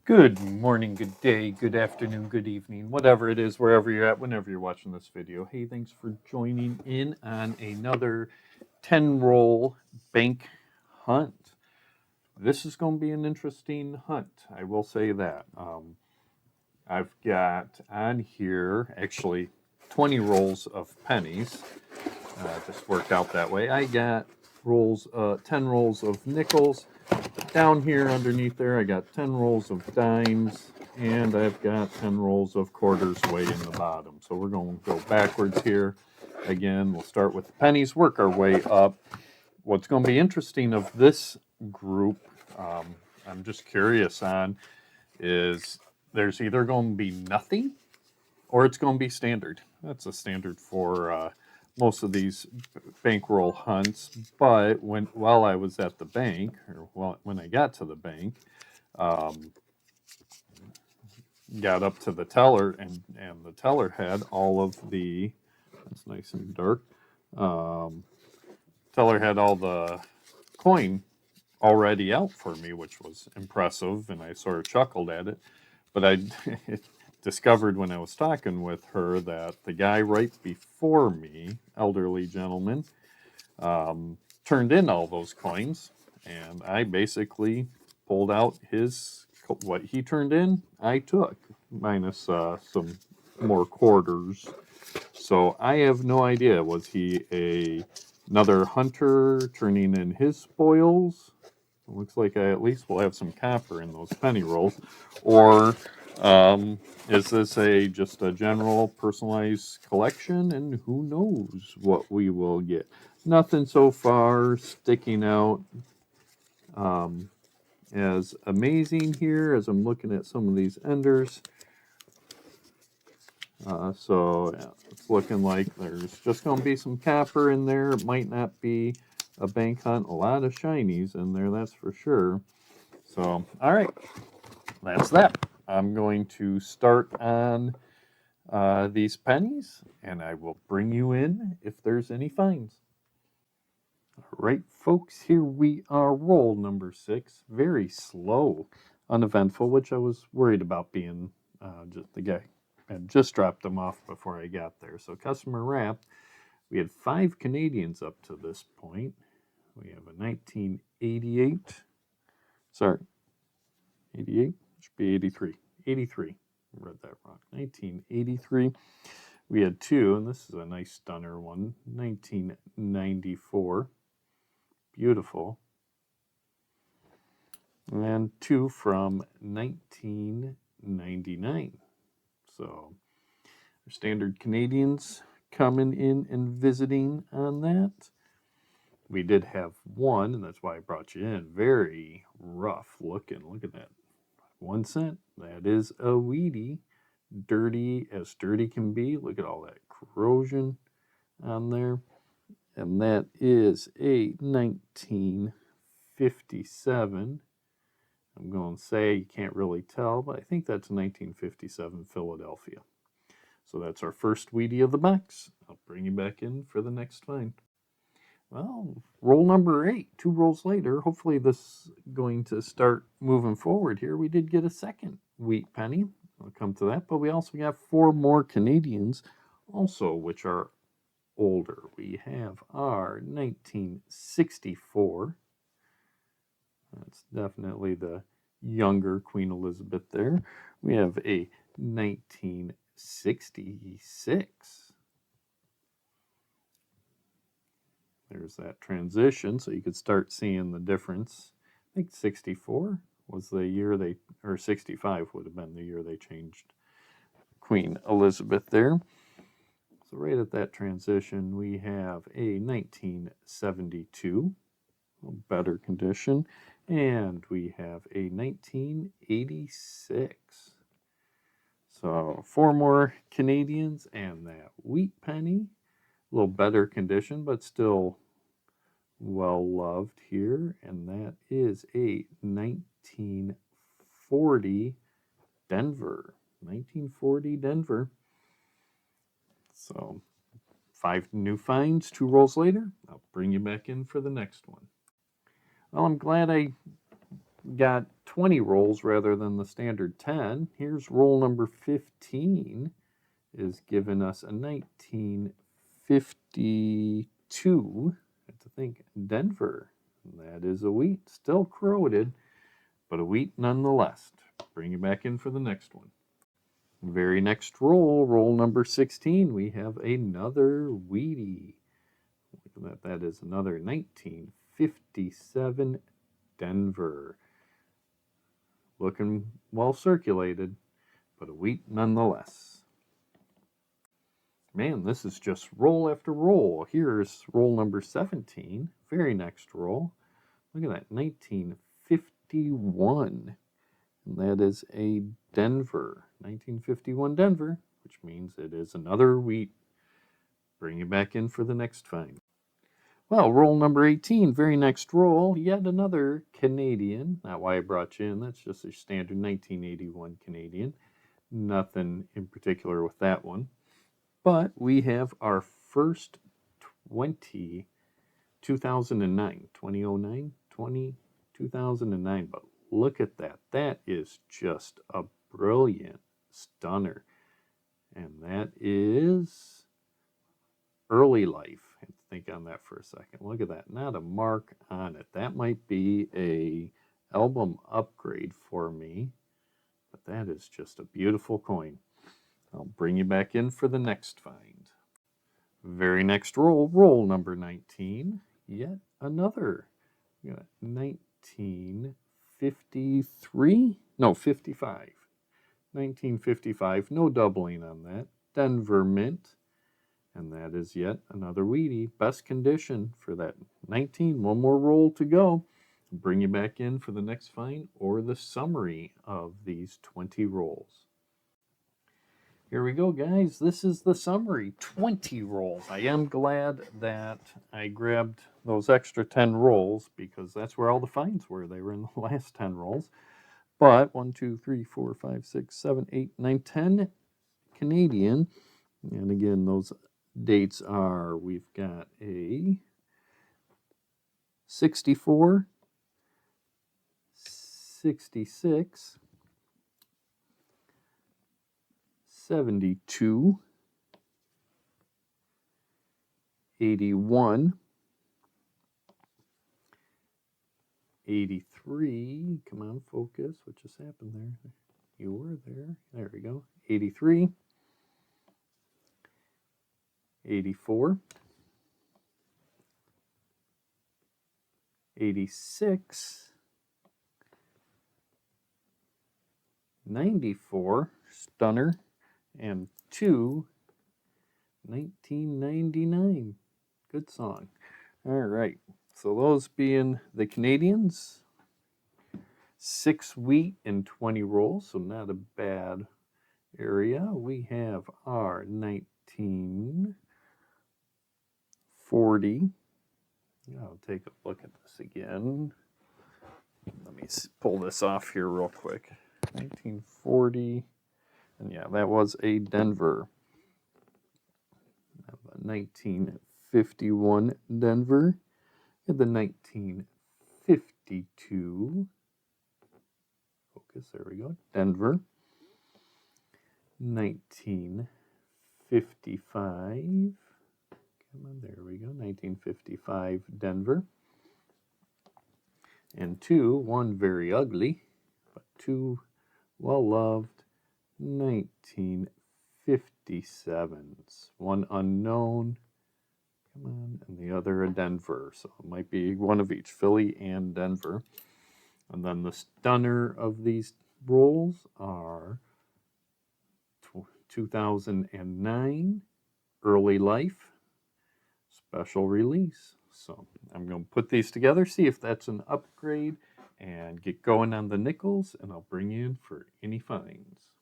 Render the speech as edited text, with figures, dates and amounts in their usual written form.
Good morning, good day, good afternoon, good evening, whatever it is, wherever you're at, whenever you're watching this video. Hey, thanks for joining in on another 10 roll bank hunt. This is going to be an interesting hunt, I will say that. I've got on here actually 20 rolls of pennies. Just worked out that way. I got 10 rolls of nickels. Down here underneath there, I got 10 rolls of dimes, and I've got 10 rolls of quarters way in the bottom. So we're going to go backwards here. Again, we'll start with the pennies, work our way up. What's going to be interesting of this group, I'm just curious on, is there's either going to be nothing or it's going to be standard. That's a standard for most of these bankroll hunts. But while I was at the bank, or when I got to the bank, um, got up to the teller, and the teller had all of the. That's nice and dark. Um, Teller had all the coin already out for me, which was impressive, and I sort of chuckled at it. But I discovered when I was talking with her that the guy right before me, elderly gentleman, turned in all those coins, and I basically pulled out his what he turned in. I took minus some more quarters. So I have no idea. Was he another hunter turning in his spoils? It looks like I at least will have some copper in those penny rolls, or is this a just a general personalized collection? And who knows what we will get? Nothing so far sticking out as amazing here as I'm looking at some of these enders. So yeah, it's looking like there's just going to be some copper in there. It might not be a bank hunt. A lot of shinies in there, that's for sure. So, all right, that's that. I'm going to start on these pennies, and I will bring you in if there's any finds. All right, folks, here we are. Roll number 6. Very slow, uneventful, which I was worried about being just the guy. I just dropped them off before I got there. So, customer wrap. We had 5 Canadians up to this point. We have a 1988. Sorry, 88? Should be 83. 83. I read that wrong. 1983. We had 2, and this is a nice stunner one. 1994. Beautiful. And 2 from 1999. So, our standard Canadians coming in and visiting on that. We did have one, and that's why I brought you in. Very rough looking. Look at that. 1 cent. That is a Wheatie. Dirty as dirty can be. Look at all that corrosion on there. And that is a 1957. I'm going to say you can't really tell, but I think that's 1957 Philadelphia. So that's our first Wheatie of the box. I'll bring you back in for the next find. Well, roll number 8, 2 rolls later. Hopefully this is going to start moving forward here. We did get a second wheat penny. I'll come to that. But we also got 4 more Canadians also, which are older. We have our 1964. That's definitely the younger Queen Elizabeth there. We have a 1966. There's that transition, so you could start seeing the difference. I think 64 was the year or 65 would have been the year they changed Queen Elizabeth there. So right at that transition, we have a 1972, better condition, and we have a 1986. So 4 more Canadians and that wheat penny, a little better condition, but still well loved here, and that is a 1940 Denver. 1940 Denver. So 5 new finds, 2 rolls later. I'll bring you back in for the next one. Well, I'm glad I got 20 rolls rather than the standard 10. Here's roll number 15, is giving us a 1952. I have to think, Denver. That is a wheat, still corroded, but a wheat nonetheless. Bring it back in for the next one. Very next roll, roll number 16, we have another wheatie. Look at that, that is another 1957 Denver. Looking well circulated, but a wheat nonetheless. Man, this is just roll after roll. Here's roll number 17, very next roll. Look at that, 1951. And that is a Denver, 1951 Denver, which means it is another wheat. Bring it back in for the next find. Well, roll number 18, very next roll, yet another Canadian. Not why I brought you in, that's just a standard 1981 Canadian. Nothing in particular with that one. But we have our first 2009, 2009. But look at that. That is just a brilliant stunner. And that is Early Life. I have to think on that for a second. Look at that. Not a mark on it. That might be a album upgrade for me. But that is just a beautiful coin. I'll bring you back in for the next find. Very next roll, roll number 19. Yet another. We got 1953? No, 55. 1955. No doubling on that. Denver Mint. And that is yet another wheatie. Best condition for that 19. One more roll to go. I'll bring you back in for the next find or the summary of these 20 rolls. Here we go, guys. This is the summary. 20 rolls. I am glad that I grabbed those extra 10 rolls because that's where all the finds were. They were in the last 10 rolls. But 1, 2, 3, 4, 5, 6, 7, 8, 9, 10 Canadian. And again, those dates are, we've got a 64, 66, 72, 81, 83, come on, focus, what just happened there? You were there, there we go, 83, 84, 86, 94, stunner, and 2, 1999. Good song. All right, so those being the Canadians, 6 wheat and 20 rolls, so not a bad area. We have our 1940. I'll take a look at this again. Let me pull this off here real quick. 1940. And yeah, that was a Denver. 1951 Denver. And the 1952. Focus, there we go. Denver. 1955. Come on, there we go. 1955 Denver. And 2, one very ugly, but 2 well-loved 1957s. One unknown, come on, and the other a Denver. So it might be one of each, Philly and Denver. And then the stunner of these rolls are 2009 Early Life special release. So I'm going to put these together, see if that's an upgrade, and get going on the nickels, and I'll bring you in for any finds.